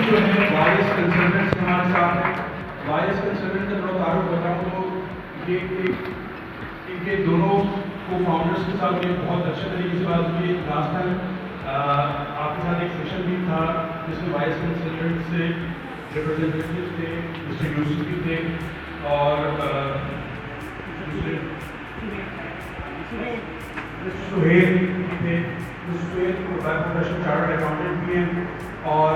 जो है vice consultants हमारे साथ हैं। वाइस कंसल्टेंट का थोड़ा तारुफ बताऊँ तो ये इनके दोनों को फाउंडर्स के साथ ये बहुत अच्छे तरीके से बात हुई। लास्ट टाइम आपके साथ एक सेशन भी था जिसमें वाइस कंसल्टेंट से रिप्रेजेंटेटिव थे, मिस्टर यूसुफ भी थे और दूसरे सुहेल थे। सुहेल प्रोफेशनल चार्टर्ड अकाउंटेंट भी हैं और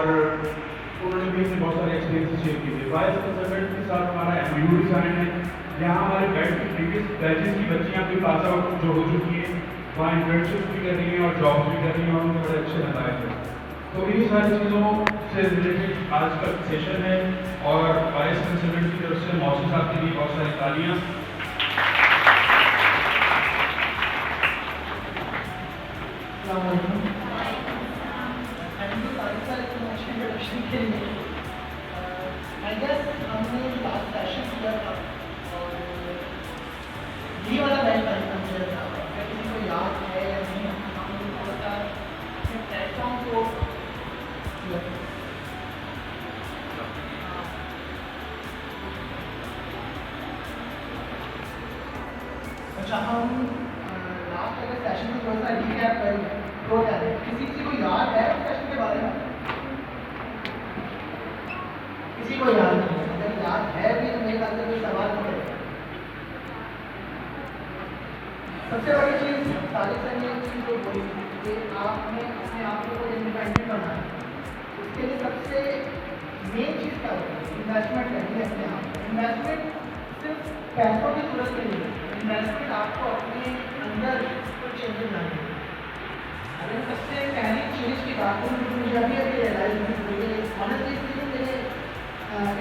उन्होंने भी अपने बहुत सारे एक्सपीरियंस शेयर किए थे। वाइस कंसल्टेंट के साथ हमारा MOU भी साइन है। यहाँ हमारे बैच की प्रीवियस बैचेस की बच्चियाँ भी पास आउट जो हो चुकी हैं, वहाँ इंटर्नशिप भी कर रही हैं और जॉब भी कर रही हैं और उनको बड़े अच्छे नताए थे। तो इन्हीं सारी चीज़ों से रिलेटेड आज का सेशन है और वाइस कंसल्टेंट की तरफ से मौसम साहब के लिए बहुत सारी तालियाँ। I guess हमने लास्ट सेशन किया था और ये वाला बैच मैंने किया था। अगर किसी को याद है या नहीं, हमने थोड़ा सा अपने प्लेटफॉर्म को अच्छा हम लास्ट अगर सेशन में थोड़ा सा रिकैप करेंगे तो क्या है, किसी को याद है सेशन के बारे में? किसी को याद नहीं है? अगर याद है भी तो मेरे ख्याल से कोई सवाल नहीं है। सबसे बड़ी चीज़ तारिक सर ने एक चीज़ जो बोली कि आपने अपने आप को इंडिपेंडेंट बनाना, उसके लिए सबसे मेन चीज़ क्या होती है? इन्वेस्टमेंट करनी है अपने आप। इन्वेस्टमेंट सिर्फ पैसों की जरूरत नहीं है, इन्वेस्टमेंट आपको अपने अंदर कुछ चेंजेस लाने हैं। अगर सबसे पहली चीज़ की बात करूँ तो मुझे अभी रियलाइज हुई है, ऑनेस्टली स्पीकिंग मेरे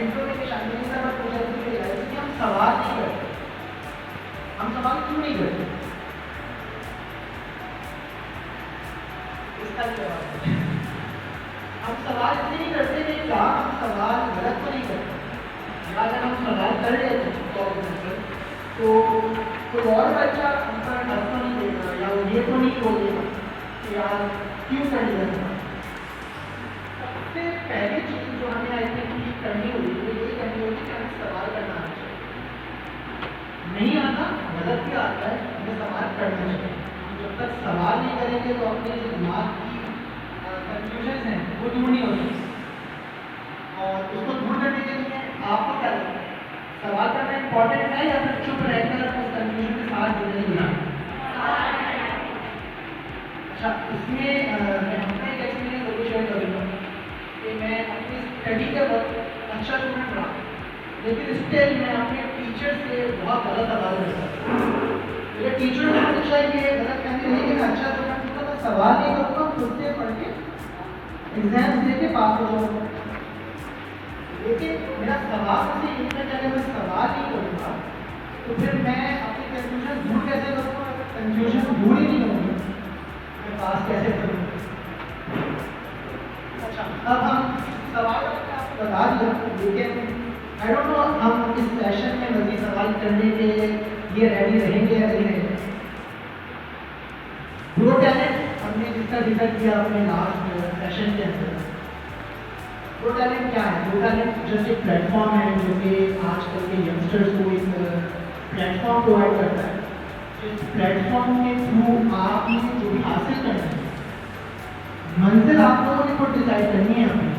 इंट्रो में शामिल नहीं था, बट मुझे अभी रियलाइज कि हम सवाल नहीं करते। हम सवाल क्यों नहीं करते? इसका जवाब हम सवाल इसलिए नहीं करते कि क्या हम सवाल गलत तो नहीं करते। अगर हम सवाल कर लेते तो कोई और बच्चा हम पर डर तो नहीं देगा या वो ये तो नहीं बोलेगा कि यार क्यों कर लिया। सबसे पहली चीज़ जो हमें आई थिंक करनी होगी वो ये करनी होगी कि हमें सवाल करना आना चाहिए। नहीं आता, गलत भी आता है, हमें सवाल करना चाहिए। जब तक सवाल नहीं करेंगे तो अपने जो दिमाग की कंफ्यूजन है वो दूर नहीं हो सकती। और उसको दूर करने के लिए आपको क्या लगता है, सवाल करना इम्पोर्टेंट है या फिर चुप रहकर उस कंफ्यूजन के साथ जुड़ने देना? अच्छा, इसमें मैं अपना एक एक्सपीरियंस जरूर शेयर करूँगा कि मैं अपनी स्टडी के वक्त अच्छा स्टूडेंट रहा, लेकिन स्टिल मैं अपने टीचर से बहुत गलत सवाल करता। मेरे टीचर ने हमेशा ये गलत कहते हैं कि मैं अच्छा स्टूडेंट हूँ तो मैं सवाल नहीं करूँगा, खुद से पढ़ के एग्जाम्स दे के पास हो जाऊँगा। लेकिन मेरा सवाल मुझे ये था कि अगर मैं सवाल नहीं करूँगा तो फिर मैं अपनी कंफ्यूजन दूर कैसे करूँगा? कंफ्यूजन दूर ही नहीं होगी, मैं पास कैसे करूँगा? अच्छा, अब हम सवाल आपको बता दिया, लेकिन आई डोंट नो हम इस सेशन में मज़ीद सवाल करने के लिए रेडी रहेंगे या नहीं रहेंगे। ग्रो टैलेंट हमने जिसका जिक्र किया अपने लास्ट सेशन के अंदर। ग्रो टैलेंट क्या है? ग्रो टैलेंट जस्ट एक प्लेटफॉर्म है जो कि आजकल के यंगस्टर्स को एक प्लेटफॉर्म प्रोवाइड करता है। इस प्लेटफॉर्म के थ्रू आपने जो भी हासिल करना है, मंजिल आप लोगों ने खुद डिसाइड करनी है अपनी।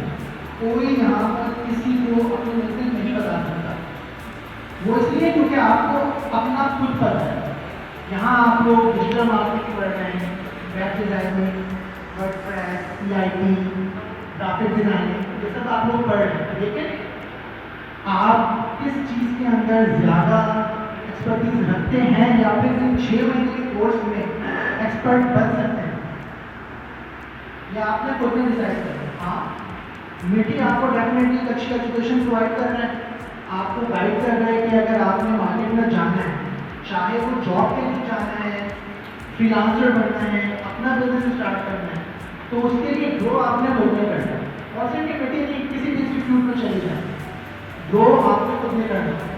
कोई यहाँ पर किसी को अपनी मंजिल नहीं बता सकता, वो इसलिए क्योंकि आपको अपना खुद पता है। यहाँ आप लोग डिजिटल मार्केटिंग पढ़ रहे हैं, web designing, WordPress, PIP, graphic designing, ये सब आप लोग पढ़ रहे हैं, लेकिन आप किस चीज़ के अंदर ज़्यादा एक्सपर्टीज रखते हैं या फिर इन 6 महीने के कोर्स में एक्सपर्ट बन सकते हैं, या आपने खुद में डिसाइड करना है। हाँ, मिट्टी आपको डेफिनेटली एक अच्छी एजुकेशन प्रोवाइड कर रहे हैं, आपको गाइड कर रहे हैं कि अगर आपने मार्केट में जाना है, चाहे वो जॉब के लिए जाना है, फ्रीलांसर बनना है, अपना बिजनेस स्टार्ट करना है, तो उसके लिए ग्रो आपने खुद में करना है। और सिर्फ मिट्टी नहीं, किसी भी इंस्टीट्यूट में चले जाए, ग्रो आपने खुद में करना है।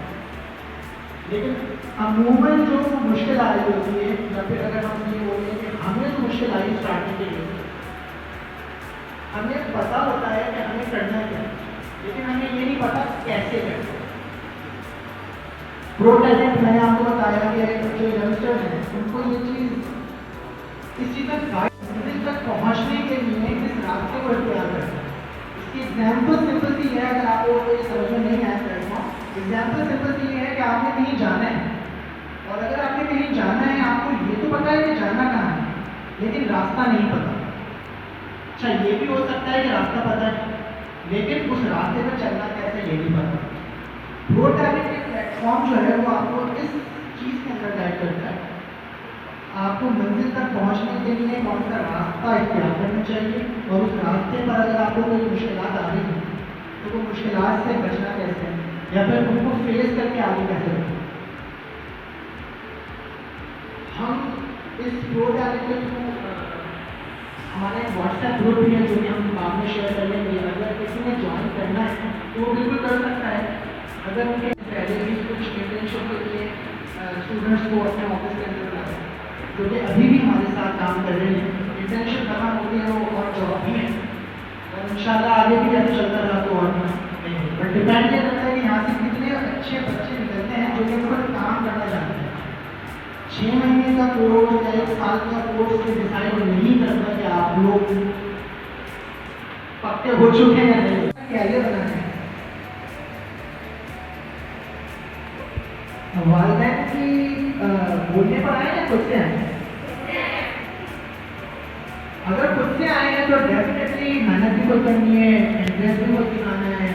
लेकिन अमूमन जो मुश्किल आ रही होती है, या फिर अगर हम ये बोलते हैं कि हमें जो मुश्किल आई स्टार्टिंग के लिए, हमें पता होता है कि हमें करना क्या है, लेकिन हमें ये नहीं पता कैसे करना है। प्रो टैलेंट मैंने आपको बताया कि जो यंगस्टर्स हैं उनको ये चीज़ इस चीज़ तक पहुँचने के लिए किस रास्ते को इख्तियार करना है। इसकी एग्जाम्पल सिंपल सी है, अगर आपको कोई समझ में नहीं आया प्लेटफॉर्म, एग्जाम्पल सिंपल सी है कि आपने कहीं जाना है, और अगर आपने कहीं जाना है आपको ये तो पता है कि जाना कहाँ है, लेकिन रास्ता नहीं पता। अच्छा, ये भी हो सकता है कि रास्ता पता है लेकिन उस रास्ते पर चलना कैसे ये नहीं पता। प्रो टैलेंट के प्लेटफॉर्म जो है वो आपको इस चीज़ के अंदर गाइड करता है, आपको मंजिल तक पहुंचने के लिए कौन सा रास्ता इख्तियार करना चाहिए, और उस रास्ते पर अगर आपको कोई मुश्किलात आ रही है तो वो मुश्किलात से बचना कैसे है, या फिर उनको फेस करके आगे कैसे बढ़ना। हम इस प्रो टैलेंट के थ्रू हमारे व्हाट्सएप ग्रुप भी है जो कि हम बाद में शेयर कर लेंगे, अगर किसी ने ज्वाइन करना है तो वो बिल्कुल कर सकता है। अगर उनके पहले भी कुछ इंटर्नशिप के लिए स्टूडेंट्स को अपने ऑफिस के अंदर बुलाते हैं, जो कि अभी भी हमारे साथ काम कर रहे हैं, इंटर्नशिप खत्म हो गई है वो और जॉब भी है, और इंशाल्लाह आगे भी ऐसे चलता रहा तो और बट डिपेंड ये करता है कि यहाँ से कितने अच्छे बच्चे निकलते हैं जो कि खुद काम करना चाहते हैं। 6 महीने का कोर्स या 1 साल का कोर्स से डिसाइड नहीं करता कि आप लोग पक्के हो चुके हैं या नहीं, कैसे बनाना है। वालिदैन की बोलने पर आए या खुद से आए? अगर खुद से आए हैं तो डेफिनेटली मेहनत भी खुद करनी है, इंटरेस्ट भी खुद दिखाना है,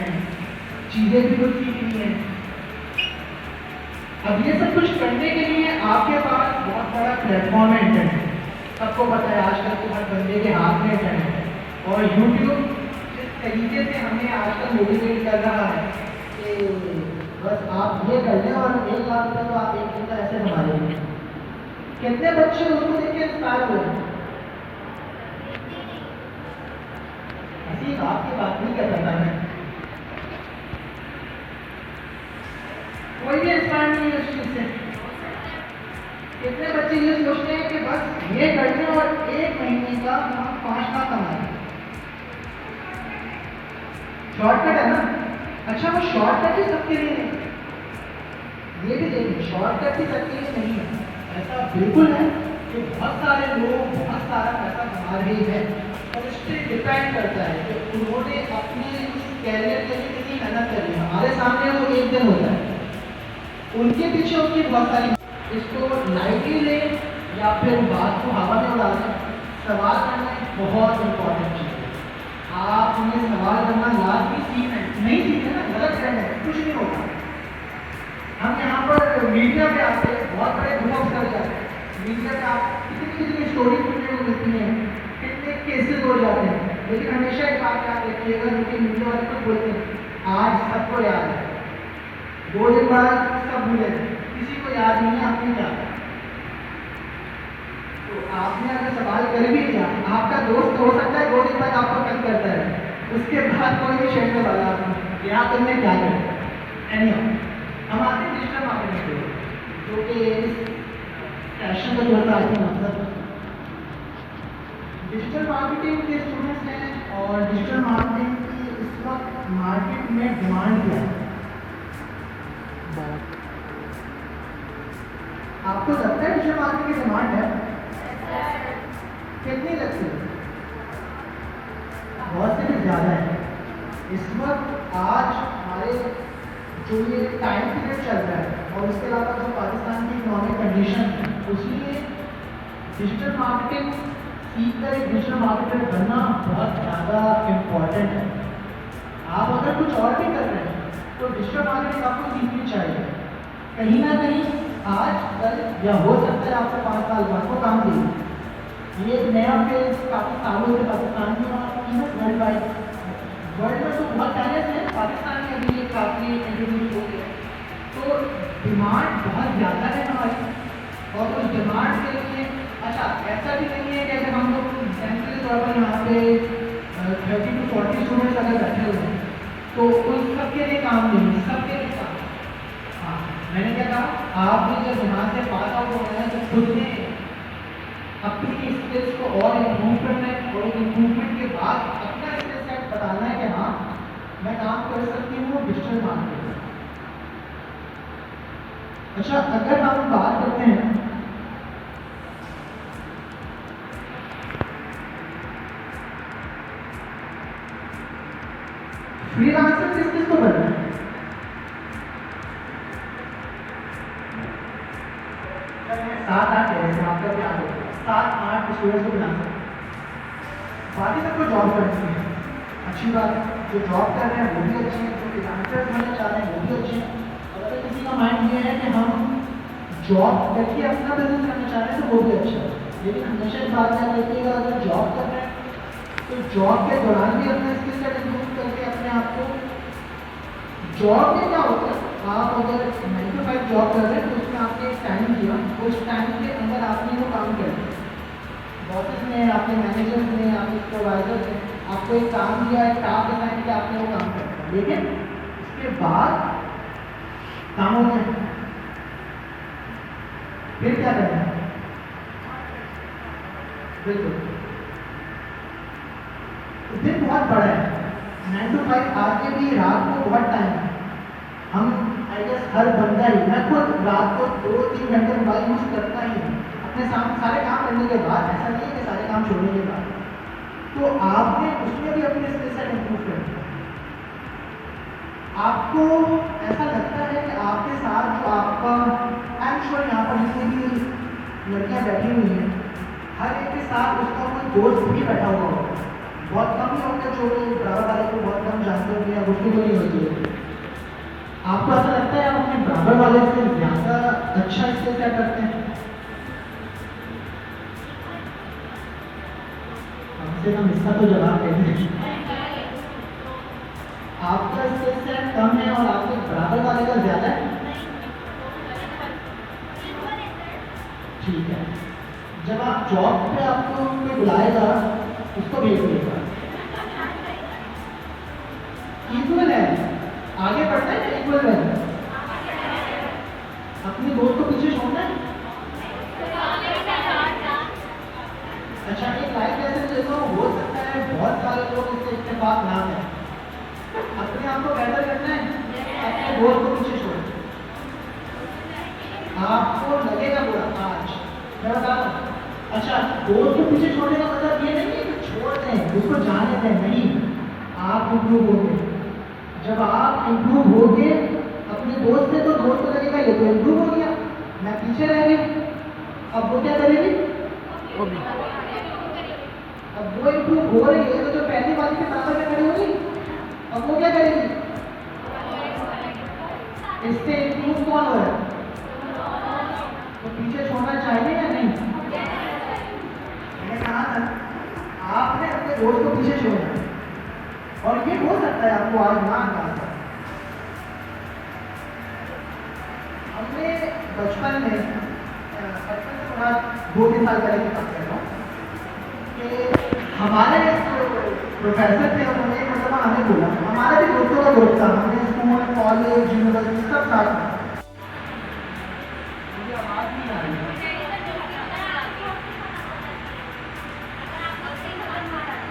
चीज़ें भी खुद सीखनी है। अब ये सब कुछ करने के लिए आपके पास बहुत बड़ा प्लेटफॉर्म है इंटरनेट। सबको पता है आजकल तो हर बंदे के हाथ में इंटरनेट है, और यूट्यूब जिस तरीके से हमें आजकल मोटिवेट कर रहा है कि बस आप ये कर लें और 1 लाख रुपये तो आप एक दिन का ऐसे कमा लेंगे। कितने बच्चे उसको देख के इंस्पायर हुए? ऐसी आपकी बात नहीं कर सकता मैं, कोई भी इंस्पायर नहीं है उस चीज से। कितने बच्चे ये सोचते हैं कि बस ये कर लें और 1 महीने का हम 5 लाख कमा लें। शॉर्टकट है ना? अच्छा, वो शॉर्टकट ही सबके लिए नहीं, ये भी देखिए शॉर्टकट ही सबके लिए नहीं है। ऐसा बिल्कुल है कि बहुत सारे लोग बहुत सारा पैसा कमा रहे हैं, और इस पर डिपेंड करता है कि उन्होंने अपने कैरियर के लिए कितनी मेहनत करी। हमारे सामने वो एक दिन होता है, उनके पीछे उनकी बहुत सारी, इसको लाइटली ले या फिर बात को हवा में उड़ा दें। सवाल करना एक बहुत इंपॉर्टेंट चीज़ है। आप उन्हें सवाल करना लाजमी सीखना है, नहीं सीखे ना गलत करना है, कुछ नहीं होगा। हम यहाँ पर मीडिया पे आते हैं, बहुत बड़े ग्रुप्स कर जाते हैं, मीडिया पे आप कितनी स्टोरी सुनने को मिलती है, कितने केसेस हो जाते हैं, लेकिन हमेशा एक बात याद रखिएगा जो कि मीडिया वाले को बोलते हैं, आज सबको याद है, 2 दिन बाद सब भूले, किसी को याद नहीं है आपने क्या। तो आपने अगर सवाल कर भी लिया, आपका दोस्त हो सकता है 2 दिन बाद आपको कल करता है, उसके बाद कोई भी शेयर वाला आपको यहाँ तुमने क्या किया। एनीहाउ, हम आते हैं डिजिटल मार्केटिंग पे, जो कि फैशन का थोड़ा सा मतलब डिजिटल मार्केटिंग के स्टूडेंट्स हैं, और डिजिटल मार्केटिंग की इस वक्त मार्केट में डिमांड क्या है। आपको लगता है डिजिटल मार्केटिंग की डिमांड है? कितनी लगती है? बहुत से भी ज़्यादा है। इस वक्त आज हमारे जो ये टाइम पीरियड चल रहा है, और उसके अलावा जो पाकिस्तान की इकोनॉमिक कंडीशन है, उसलिए डिजिटल मार्केटिंग सीखकर एक डिजिटल मार्केटर बनना बहुत ज़्यादा इम्पॉर्टेंट है। आप अगर कुछ और भी कर रहे हैं तो डिजिटल मार्केटिंग आपको सीखनी चाहिए। कहीं ना कहीं आज कल या हो सकता है आपको 5 साल बाद को काम देगी। ये नया फेज काफ़ी सालों से पाकिस्तान में वर्ल्ड वाइड, वर्ल्ड में तो बहुत पहले से, पाकिस्तान में अभी ये काफ़ी इंट्रोड्यूस हो गया। तो डिमांड बहुत ज़्यादा है हमारी, और उस डिमांड के लिए अच्छा ऐसा भी नहीं है कि अगर हम लोग एग्जाम्पल के तौर पर यहाँ पे 30 to 40 स्टूडेंट्स अगर बैठे हुए हैं तो उन सबके लिए काम नहीं, सबके लिए काम। हाँ, मैंने क्या कहा, आप भी जब यहाँ से पास आउट हो रहे हैं तो खुद ने अपनी स्किल्स को और इम्प्रूव करना है, और इम्प्रूवमेंट के बाद अपना मैं काम कर सकती हूँ डिजिटल मार्केटिंग। अच्छा, अगर हम बात करते हैं फ्रीलांसर किस किस को करना है? सात आठ कह रहे थे, आपका क्या होगा? 7-8 स्टूडेंट्स को बना सकते हैं, बाकी सबको जॉब करनी है। अच्छी बात है, जो जॉब कर रहे हैं वो भी अच्छे हैं, जो फ्रीलांसर बनना चाह रहे हैं वो भी अच्छे हैं। और अगर किसी का माइंड ये है कि हम जॉब करके अपना बिजनेस करना चाह रहे हैं तो वो भी अच्छा है। लेकिन हमेशा इस बात याद रखिएगा, अगर जॉब कर रहे हैं तो जॉब के दौरान भी अपना स्किल सेट इम्प्रूव करके अपने आप को, जॉब में क्या होता है, आप अगर 9 to 5 जॉब कर रहे हैं तो उसमें आपने एक टाइम दिया, उस टाइम के अंदर आपने वो काम कर दिया। बॉसेस ने, आपके मैनेजर्स ने, आपके सुपरवाइजर ने आपको एक काम दिया, एक टास्क असाइन किया, आपने वो काम कर दिया। लेकिन उसके बाद काम हो गया, फिर क्या करना है? बिल्कुल, दिन बहुत बड़ा है, 9 to 5 आगे भी रात को बहुत टाइम है। हम आई गेस हर बंदा ही, मैं खुद रात को 2-3 घंटे मोबाइल यूज करता ही हूँ अपने सारे काम करने के बाद। ऐसा नहीं है कि सारे काम छोड़ने के बाद। तो आपने उसमें भी अपने स्किल सेट इम्प्रूव करना है। आपको ऐसा लगता है कि आपके साथ जो आपका, आई एम श्योर यहाँ पर जितनी भी लड़कियाँ बैठी हुई हैं, हर एक के साथ उसका कोई दोस्त भी बैठा हुआ होगा। बहुत कम ही होंगे जो बराबर वाले को बहुत कम जानते होंगे या उसकी तो नहीं होती है। आपको ऐसा लगता है आप अपने बराबर वाले से ज़्यादा अच्छा स्किल सेट करते हैं? कम से कम इसका तो जवाब दे दें। आपका स्किल सेट कम है और आपके बराबर वाले का ज़्यादा है? ठीक है, जब आप जॉब पे आपको कोई बुलाएगा उसको भेज देगा, इक्वल है, आगे बढ़ना है ना, इक्वल है। अपने दोस्त को पीछे छोड़ना है। अच्छा, एक लाइफ लेसन देता हूँ, हो सकता है बहुत सारे लोग इससे इत्तेफाक ना करें। अपने आप को बेहतर करना है, अपने दोस्त को पीछे छोड़ना। आपको लगेगा बुरा आज, मैं बता रहा हूँ। अच्छा, दोस्त को पीछे छोड़ने का मतलब ये नहीं है कि छोड़ दें, उसको जाने दें, नहीं। आप इम्प्रूव होंगे, जब आप इम्प्रूव होगे अपने दोस्त से तो दोस्त को लगेगा ये तो इम्प्रूव हो गया, मैं पीछे रह गई। अब वो क्या करेगी? अब वो इम्प्रूव हो रही है तो जो पहली वाली के बराबर में खड़ी होगी, अब वो क्या करेगी? इससे इम्प्रूव कौन हो रहा है? तो पीछे छोड़ना चाहिए या नहीं? मैंने कहा था आपने अपने दोस्त को पीछे छोड़ना है, और ये हो सकता है आपको आज ना आता। हमने बचपन में थोड़ा 2-3 साल पहले की बात कर रहा हूँ कि हमारे प्रोफेसर थे, उन्होंने मतलब हमें बोला, हमारा भी दोस्तों का ग्रुप था, हमने स्कूल, कॉलेज, यूनिवर्सिटी सब साथ में। मुझे आवाज़ नहीं आ रही है।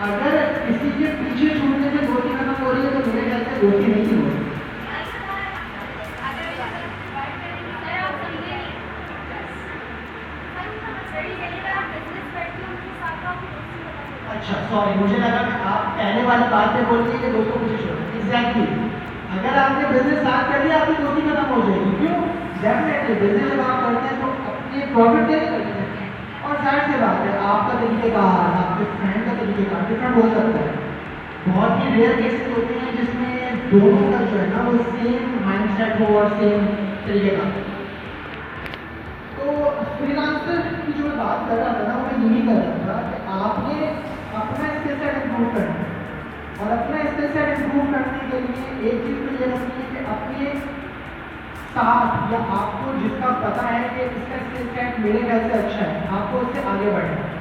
अगर किसी के पीछे छूटने से दोस्ती खत्म हो रही है तो मेरे ख्याल से दोस्ती नहीं हो रही। अच्छा, सॉरी, मुझे लगा कि आप पहले वाली बात पे बोल रही है कि दोस्तों को पीछे छोड़ना। एग्जैक्टली, अगर आपने बिजनेस स्टार्ट कर लिया आपकी दोस्ती खत्म हो जाएगी। क्यों? डेफिनेटली बिजनेस जब आप करते हैं तो अपने प्रॉफिट के लिए करते हैं, और जाहिर सी बात है आपका तरीकेकार, आपके फ्रेंड का तरीकेकार डिफरेंट हो सकता है। बहुत ही रेयर केसेस होते हैं जिसमें दोनों का जो है ना वो सेम माइंडसेट हो और सेम तरीकेकार। तो फ्रीलांसर की जो मैं बात कर रहा था ना, वो मैं यही कर रहा था कि आपने अपना स्किल सेट इम्प्रूव करना है, और अपना स्किल सेट इम्प्रूव करने के लिए एक चीज़ तो ये रखनी है कि अपने साथ या आपको जिसका पता है कि इसका स्किल सेट मेरे ख्याल से अच्छा है, आपको उससे आगे बढ़ना है।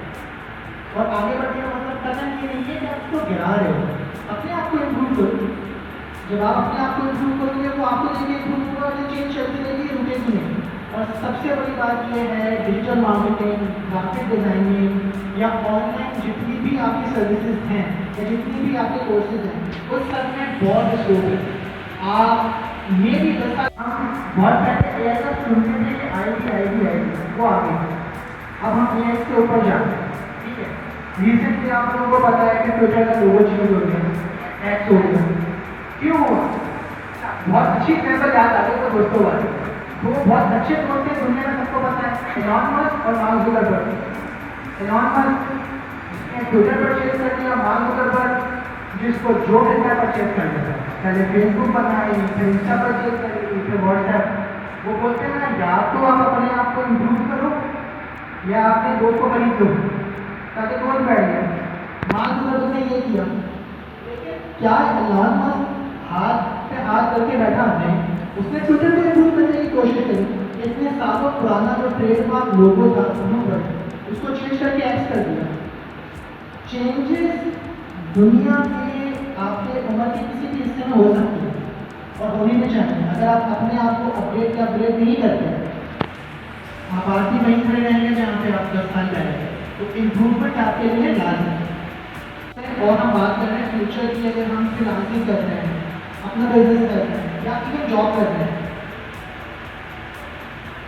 और आगे बढ़ने का मतलब कदम ये नहीं है कि आप उसको गिरा रहे हो, अपने आप को इम्प्रूव करो। जब आप अपने आप को इम्प्रूव करोगे वो आपको देखिए इम्प्रूव होगा, और ये चेंज चलती रहेगी, रुकेगी नहीं। और सबसे बड़ी बात ये है डिजिटल मार्केटिंग, ग्राफिक डिजाइनिंग, या ऑनलाइन जितनी भी आपकी सर्विसेज हैं या जितनी भी आपके कोर्सेज हैं उस सब में बहुत स्कोप है। आप ये भी 10 साल बहुत पहले ऐसा सुनते थे कि आईटी वो आ गई। अब हम एआई के ऊपर जाते हैं, ठीक है। रिसेंटली आप लोगों को पता है कि ट्विटर का लोगो चेंज हो गया, एक्स हो गया। क्यों हुआ? बहुत अच्छी एग्जाम्पल याद आ गई तो दोस्तों वाले, तो वो बहुत अच्छे दोस्त थे, दुनिया में सबको पता है, एलॉन मस्क और मार्क जुकरबर्ग। एलॉन मस्क ने ट्विटर परचेज कर लिया, मार्क जुकरबर्ग जिसको जो मिलता है परचेज कर लेता है। पहले फेसबुक बनाई, फिर इंस्टा परचेज करी, फिर व्हाट्सएप। वो बोलते हैं ना, या तो आप अपने आप को इम्प्रूव करो या अपने दोस्त को खरीद लो, ताकि दोस्त बैठ जाए। मार्क जुकरबर्ग ने ये किया, लेकिन क्या एलॉन मस्क हाथ पे हाथ करके बैठा है? उसने ट्विटर को इम्प्रूव करने की कोशिश करी। इतने सालों पुराना जो ट्रेडमार्क लोगो था उसको चेंज करके एक्स कर दिया। चेंजेस दुनिया के आपके उम्र के किसी भी हिस्से में हो सकती है और होनी भी चाहिए। अगर आप अपने आप को अपडेट या अपग्रेड नहीं करते, आप आज भी वहीं खड़े रहेंगे जहाँ पे आप 10 साल पहले। तो इम्प्रूवमेंट आपके लिए लाजमी है। और हम बात कर रहे हैं फ्यूचर की, अगर हम फ्रीलांसिंग कर रहे हैं, अपना बिजनेस कर रहे हैं या इवन जॉब कर रहे हैं,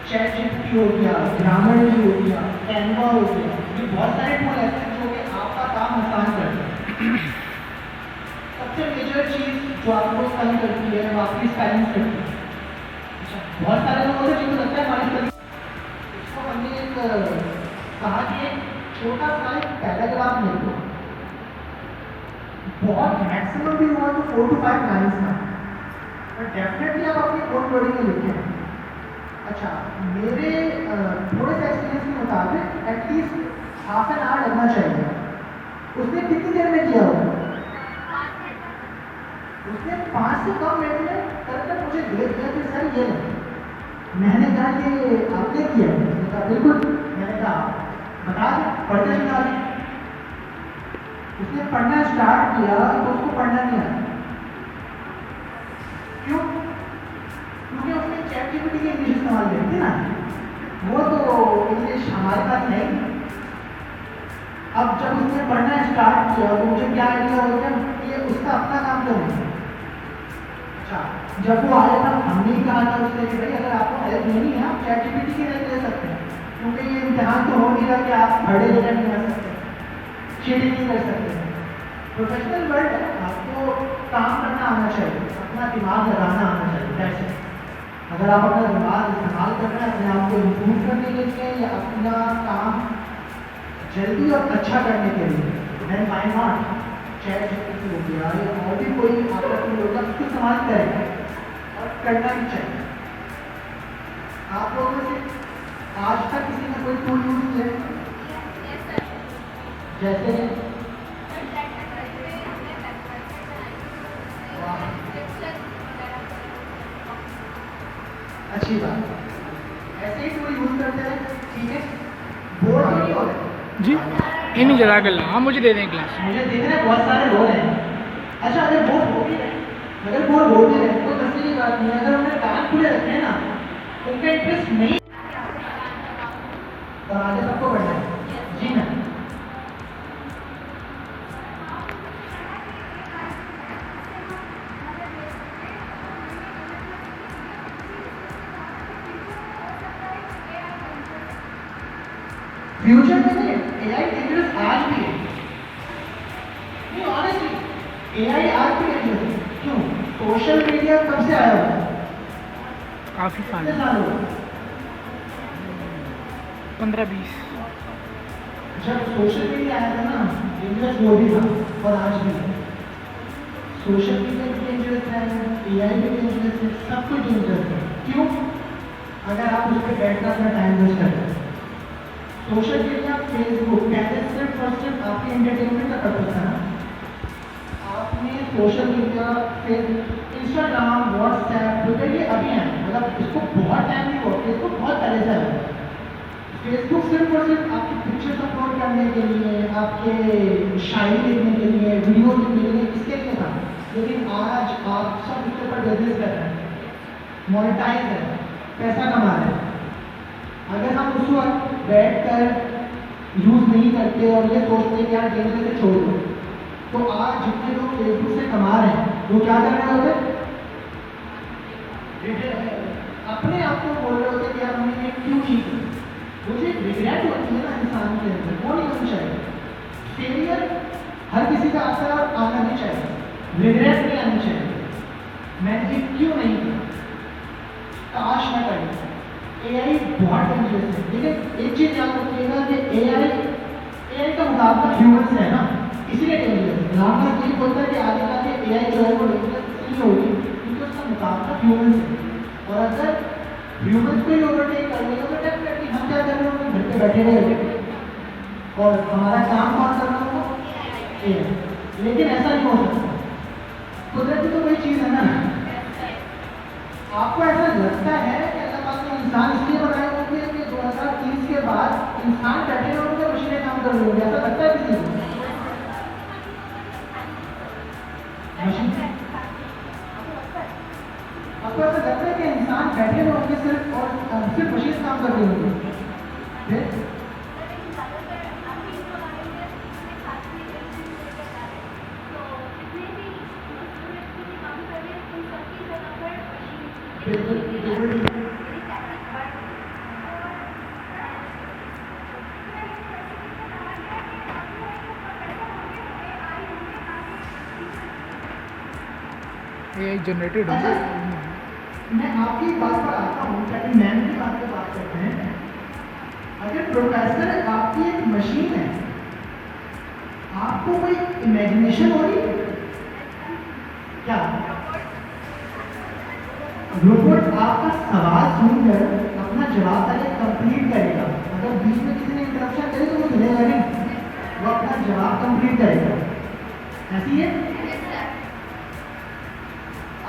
चैटजीपीटी हो गया, ग्रामरली हो गया, कैनवा हो गया, ये बहुत सारे टूल ऐसे हैं जो कि आपका काम आसान करते हैं। सबसे मेजर चीज़ जो आपको कम करती है वो आपकी स्टाइलिंग करती है। बहुत सारे लोगों से जिनको लगता है हमारी इसको हमने एक कहा कि एक छोटा सा एक पैराग्राफ लिख दो, बहुत मैक्सिमम भी हुआ तो 4 to 5 लाइन्स का, पर डेफिनेटली आप अपनी ओन वर्डिंग में लिखें। अच्छा, मेरे थोड़े से एक्सपीरियंस के मुताबिक एटलीस्ट हाफ एन आवर लगना चाहिए। उसने कितनी देर में किया होगा? उसने 5 से कम मिनट में कर मुझे दे दिया कि सर ये नहीं। मैंने कहा कि आपने किया? उसने कहा बिल्कुल। मैंने कहा बता दें, पढ़ते सुना दें। उसने पढ़ना स्टार्ट किया तो उसको पढ़ना नहीं आया। क्यों? क्योंकि उसने चैटजीपीटी की इंग्लिश इस्तेमाल की थी ना, वो तो इंग्लिश हमारे पास है ही। अब जब उसने पढ़ना स्टार्ट किया तो मुझे क्या आइडिया हो गया कि ये उसका अपना काम तो नहीं। अच्छा, जब वो आया था हमने ही कहा था उससे कि भाई अगर आपको हेल्प लेनी है आप चैटजीपीटी की हेल्प ले सकते हैं, क्योंकि ये इम्तिहान तो हो नहीं रहा कि आप खड़े लेकर नहीं कर सकते, चीटिंग नहीं कर सकते। प्रोफेशनल वर्ल्ड है, आपको काम करना आना चाहिए, अपना दिमाग लगाना आना चाहिए। कैसे? अगर आप अपना दिमाग इस्तेमाल कर रहे हैं अपने आप को इम्प्रूव करने के लिए या अपना काम जल्दी और अच्छा करने के लिए, देन व्हाई नॉट? चैटजीपीटी हो गया या और भी कोई आपका टूल हो गया, उसको इस्तेमाल करें और करना भी चाहिए। आप लोगों से आज तक किसी ने कोई टूल यूज किया? जैसे अच्छी बात, ऐसे ही टूल यूज करते हैं, ठीक है। बोर तो नहीं हो रहे जी? इन्हीं जगह के ला, हाँ मुझे दे दें क्लास। मुझे देख रहे हैं बहुत सारे लोग हैं। अच्छा, अगर बोर हो भी रहे, अगर बोर हो भी रहे तो दसवीं की बात नहीं है, अगर उन्हें कान खुले रखे हैं ना, उनका इंटरेस्ट नहीं तो आगे सबको बढ़ना है। जी मैम। फ्यूचर में नहीं, एआई डेंजरस आज भी है। नहीं ऑनेस्टली एआई आज भी डेंजरस है। क्यों? सोशल मीडिया कब से आया हुआ? काफ़ी कितने फाइन, साल हो गए? 15-20। जब सोशल मीडिया आया था ना, डेंजरस वो भी था और आज भी है। सोशल मीडिया भी डेंजरस है, एआई भी डेंजरस है, सब कुछ डेंजरस है। क्यों? अगर आप उस पर बैठकर अपना टाइम वेस्ट करते हैं। सोशल मीडिया, फेसबुक पहले सिर्फ और सिर्फ आपके एंटरटेनमेंट का पर्पज था ना। आपने social media, Facebook, Instagram, WhatsApp, Twitter ये अभी हैं, मतलब इसको बहुत टाइम नहीं हुआ, फेसबुक बहुत पहले से है। फेसबुक सिर्फ और सिर्फ आपकी पिक्चर्स अपलोड करने के लिए, आपके शायरी लिखने के लिए, वीडियो लिखने के लिए, इसके लिए था। लेकिन आज आप सब इसके ऊपर बिजनेस कर रहे हैं, मोनेटाइज है, पैसा कमा रहे हैं। अगर हम उस वक्त बैठ कर यूज़ नहीं करते और ये सोचते हैं कि यार गेम से छोड़ दो। तो आज जितने लोग फेसबुक से कमा रहे हैं वो क्या कर रहे होते हैं? अपने आप को बोल रहे होते कि यार हमने ये क्यों नहीं किया। मुझे एक रिग्रेट होती है ना इंसान के अंदर, वो नहीं होनी चाहिए। फेलियर हर किसी का आता है, आना नहीं चाहिए, रिग्रेट नहीं आनी चाहिए। मैंने ये क्यों नहीं किया, काश मैं करूँ। एआई बहुत डेंजरस है, लेकिन एक चीज़ याद रखिएगा कि एआई का मुकाबला ह्यूमन से है ना, इसलिए डेंजरस है। नॉर्मल ये बोलता है कि आगे जाके एआई जो है वो डेंजरस इसलिए होगी क्योंकि उसका मुकाबला ह्यूमन से है। और अगर ह्यूमन को ही ओवरटेक कर लेगा तो डेफिनेटली हम क्या कर रहे होंगे, घर पे बैठे रहेंगे और हमारा काम कौन कर रहा होगा, एआई। लेकिन ऐसा नहीं हो सकता, कुदरती तो वही चीज़ है ना। आपको ऐसा लगता है कि अल्लाह पाक ने इंसान इसलिए बनाए होंगे कि 2030 के बाद इंसान बैठे होंगे, मशीनें काम कर रही होंगी, ऐसा लगता है किसी को? मशीन आपको ऐसा लगता है कि इंसान बैठे होंगे सिर्फ और सिर्फ मशीन काम कर रही होंगी? फिर ये जनरेटेड हो। मैं आपकी बात पर आता हूँ, ताकि मैम की बात पर बात करते हैं। अगर प्रोफेसर आपकी एक मशीन है, आपको कोई इमेजिनेशन हो रही है क्या? रोबोट आपका सवाल सुनकर अपना जवाब पहले कंप्लीट करेगा। अगर बीच में किसी ने इंटरप्शन करे तो वो सुनेगा नहीं, वो अपना जवाब कंप्लीट करेगा। ऐसी है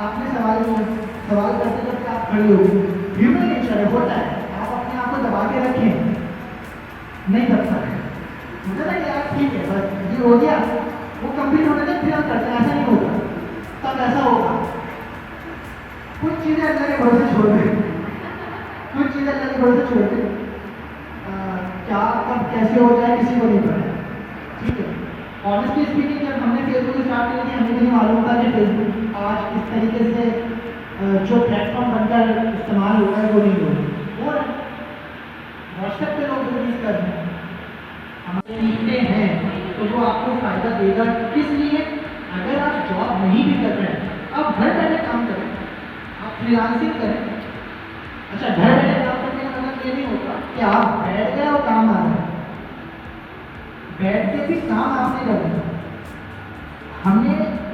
आपने सवाल करते करते आप खड़े हो गए, ह्यूमन नेचर है, होता है। आप अपने आप को दबा के रखें, नहीं दबता है, मुझे ना यार ठीक है बस ये हो गया, वो कंप्लीट होने तक फिर हम करते हैं, ऐसा नहीं होगा। तब ऐसा होगा, कुछ चीज़ें अल्लाह के भरोसे छोड़ दें, कुछ चीज़ें अल्लाह के भरोसे छोड़ दें। क्या कब कैसे हो जाए किसी को नहीं पता, ठीक है। ऑनेस्टली स्पीकिंग, जब हमने फेसबुक स्टार्ट किया थी हमें भी नहीं मालूम था कि फेसबुक आज इस तरीके से जो प्लेटफॉर्म बनकर इस्तेमाल हो रहा है वो नहीं हो रहा है। व्हाट्सएप पे लोग यूज़ कर रहे हैं, हम सीखते हैं तो वो आपको फ़ायदा देगा। किस लिए? अगर आप जॉब नहीं भी कर रहे हैं, आप घर बैठे काम करें, आप फ्रीलांसिंग करें। अच्छा, घर बैठे काम करने का मतलब ये नहीं होता कि आप बैठ गए और काम आ रहा है, बैठ के भी काम आपने करना। हमने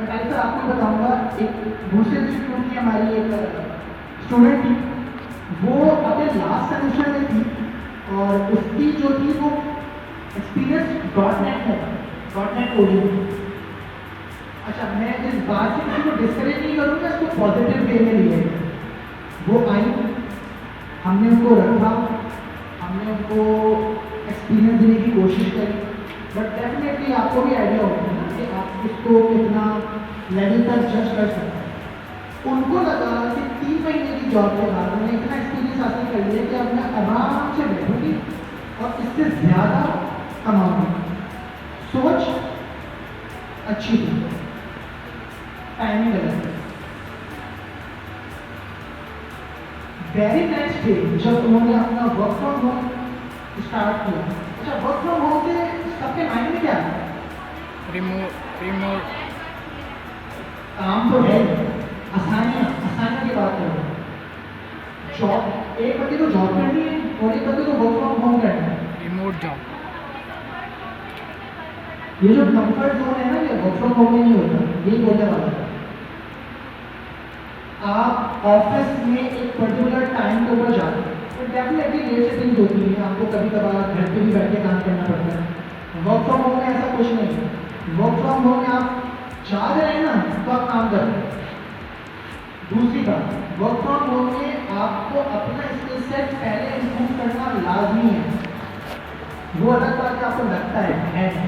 सर आपको बताऊंगा, एक दूसरे इंस्टीट्यूट की हमारी एक स्टूडेंट थी, वो अपने लास्ट सेमेस्टर में थी और उसकी जो थी वो एक्सपीरियंस .NET है, .NEट कोडिंग। अच्छा, मैं इस बात से किसी को डिस्करेज नहीं करूँगा, इसको पॉजिटिव वे में लिए। वो आई, हमने उनको रखा, हमने उनको एक्सपीरियंस देने की कोशिश करी, बट डेफिनेटली आपको भी आइडिया होगा ना कि आप इसको कितना लेवल तक जज कर सकते हैं। उनको लगा कि 3 महीने की जॉब के बाद मैंने इतना एक्सपीरियंस हासिल कर लिया कि अब मैं आराम से बैठूंगी और इससे ज़्यादा कमाऊंगी। सोच अच्छी थी, टाइमिंग गलत। वेरी नेक्स्ट डे जब उन्होंने अपना वर्क फ्रॉम होम स्टार्ट किया, अच्छा वर्क फ्रॉम होम से सबके माइंड में क्या है? रिमोट काम तो है, आसानियाँ की बात करो। जॉब, एक बंदे को जॉब करनी है और एक बंदे को वर्क फ्रॉम होम करना है, रिमोट जॉब। ये जो कंफर्ट जोन है ना, ये वर्क फ्रॉम होम में नहीं होता, यही बोलने वाला है। आप ऑफिस में एक पर्टिकुलर टाइम के ऊपर जाते हैं तो डेफिनेटली लेट सेटिंग्स होती है, आपको कभी कभार घर पे भी बैठ के काम करना पड़ता है। वर्क फ्रॉम होम में ऐसा कुछ नहीं है। वर्क फ्रॉम होम में आप चाह रहे हैं ना तो आप काम कर रहे हैं। दूसरी बात, वर्क फ्रॉम होम में आपको अपना स्किल सेट पहले इम्प्रूव करना लाजमी है। वो अलग बात है आपको लगता है नहीं,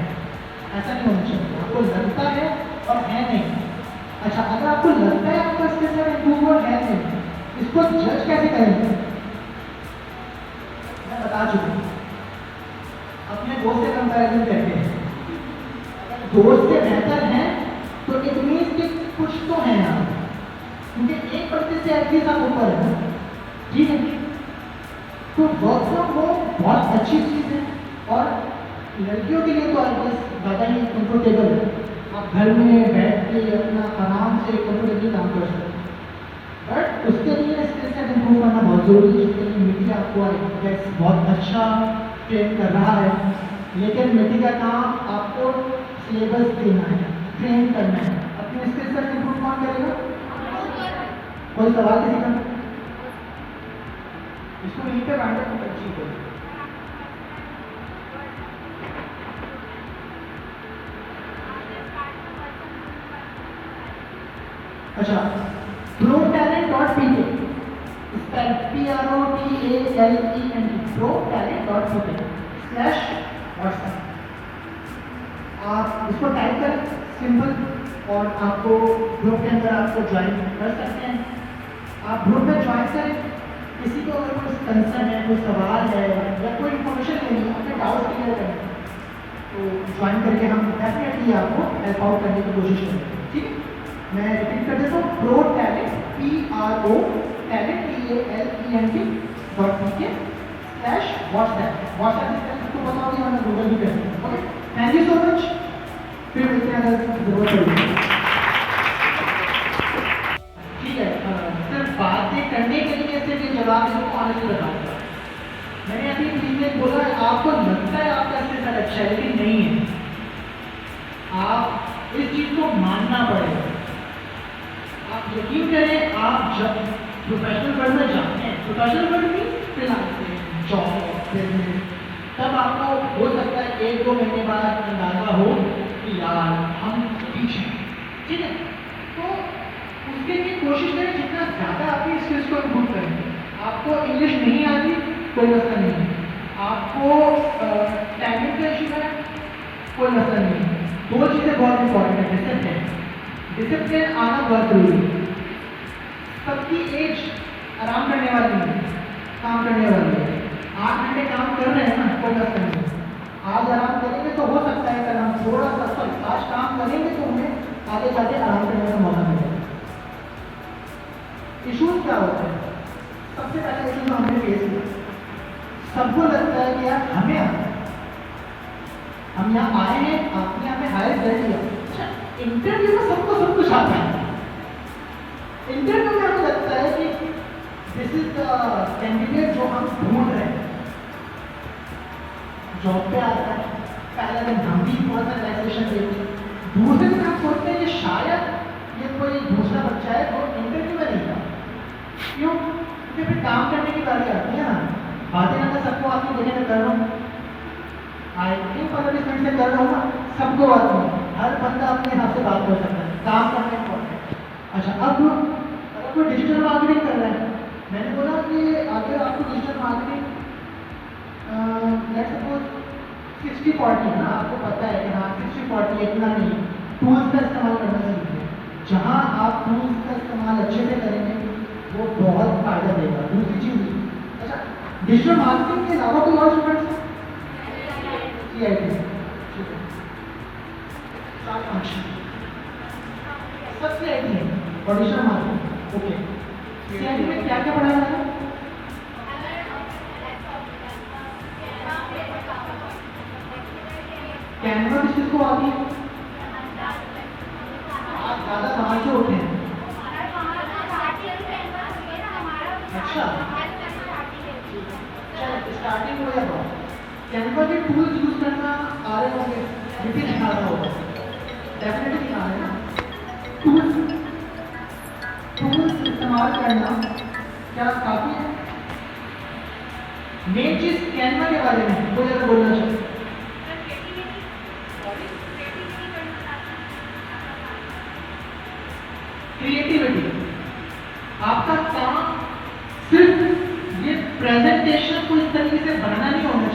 ऐसा नहीं होना चाहिए। आपको लगता है और है नहीं। अच्छा, अगर आपको लगता है आपका स्किल सेट इम्प्रूव और है नहीं, इसको जज कैसे करेंगे? मैं बता चुका हूँ। अपने दोस्त से कंपैरिजन करते हैं, अगर दोस्त से बेहतर हैं तो इट मीन्स कि कुछ तो है यहाँ, क्योंकि 1% से एटलीस्ट आप ऊपर है, ठीक है। तो वर्क फ्रॉम होम बहुत अच्छी चीज़ है, और लड़कियों के लिए तो आई गेस ज़्यादा ही कंफर्टेबल है, आप घर में बैठ के अपना आराम से कंफर्टेबली काम कर सकते हैं। बट उसके लिए स्किल सेट इम्प्रूव करना बहुत जरूरी है, जिसके लिए मीडिया आपको आई गेस बहुत अच्छा ट्रेन कर रहा है, लेकिन मीडिया का काम आपको सिलेबस देना है, ट्रेन करना है। अपने स्किल सेट इम्प्रूव कौन करेगा? कोई सवाल किसी का? इसको यहीं पे बांटे तो अच्छी हो। अच्छा, protalent.pk, spell PROTALENT, protalent.pk/WhatsApp। आप इसको टाइप करें सिंपल, और आपको ग्रुप के अंदर आपको ज्वाइन कर सकते हैं। आप ग्रुप में ज्वाइन करें, किसी को अगर कोई कंसर्न है, कोई सवाल है या कोई इन्फॉर्मेशन लेनी है, अपने डाउट क्लियर करें, तो ज्वाइन करके हम डेफिनेटली आपको हेल्प आउट करने की कोशिश करेंगे, ठीक है। मैं रिपीट कर देता हूँ, protalent PROTALENT.pk/WhatsApp। WhatsApp इसको बताओगे, मैंने गूगल भी कर दिया। Okay, thank you so much. फिर मिलते हैं अगर जरूरत पड़ेगी। ठीक है, सिर्फ बातें करने के लिए सिर्फ ये जवाब देने को आने से बताऊंगा। मैंने अभी पीछे बोला, आपको लगता है आपका स्किल सेट अच्छा है, लेकिन नहीं है। आप इस चीज को मानना पड़ेगा। आप यकीन करें, आप जब प्रोफेशनल वर्ल्ड में जाते हैं, प्रोफेशनल वर्ल्ड में फ्रीलांसिंग, जॉब, बिजनेस, तब आपको हो सकता है 1-2 महीने बाद अंदाजा हो कि यार हम पीछे हैं, ठीक है। तो उसके लिए कोशिश करें जितना ज़्यादा आपकी स्किल्स को इम्प्रूव करें। आपको इंग्लिश नहीं आती, कोई मसला नहीं है। आपको टाइमिंग का इशू है, कोई मसला नहीं है। 2 चीज़ें बहुत इंपॉर्टेंट है। डिसिप्लिन आना बहुत जरूरी है। सबकी एज आराम करने वाली है, काम करने वाली है। 8 घंटे काम कर रहे हैं ना, कोई मसला नहीं है। आज आराम करेंगे तो हो सकता है कल हम थोड़ा सा, आज काम करेंगे तो हमें आगे जाके आराम करने का मौका मिलेगा। इशूज क्या होते हैं? सबसे पहले इशू जो हमने फेस किया, सबको लगता है कि यार हमें आता है, हम यहाँ आए हैं, आपने हमें हायर कर लिया। अच्छा, इंटरव्यू में सबको सब कुछ आता है। इंटरव्यू में हमें लगता है कि दिस इज द कैंडिडेट जो हम ढूंढ रहे हैं। जॉब पे आता है, पहले दिन हम भी थोड़ा सा रिलैक्सेशन देते हैं, दूसरे दिन हम सोचते हैं कि शायद ये कोई दूसरा बच्चा है जो इंटरव्यू में नहीं था। क्यों? क्योंकि फिर काम करने की बारी आती है ना, बातें करना सबको आती है, देखने में कर रहा हूँ, आई थिंक 15-20 मिनट से कर रहा हूँ ना, सबको आती है। हर बंदा अपने हिसाब से बात कर सकता है, काम करना इम्पोर्टेंट। अच्छा, अब अगर कोई डिजिटल मार्केटिंग कर रहा है, मैंने बोला कि अगर आपको डिजिटल मार्केटिंग लेट्स सपोज 60-40 है ना, आपको पता है कि हाँ 60-40 इतना नहीं, टूल्स का इस्तेमाल करना सीखिए। जहाँ आप टूल्स का इस्तेमाल अच्छे से करेंगे वो बहुत फायदा देगा। दूसरी चीज़, अच्छा, डिजिटल मार्केटिंग के अलावा कोई और स्टूडेंट्स हैं? CIT, ठीक है, सब CIT है और डिजिटल मार्केटिंग, ओके। CIT में क्या क्या पढ़ाया जाता है? कैनवा किसको आती है? आप ज़्यादा कहाँ से उठे हैं? अच्छा, स्टार्टिंग हो या बहुत कैनवा के टूल्स यूज करना आ रहे होंगे, विपिन सिखा रहा होगा, डेफिनेटली सिखा रहे हैं ना। टूल्स इस्तेमाल करना क्या काफ़ी है? मेन चीज़ कैनवा के बारे में कोई अगर बोलना चाहिए, क्रिएटिविटी। आपका काम सिर्फ ये प्रेजेंटेशन को इस तरीके से बनाना नहीं होना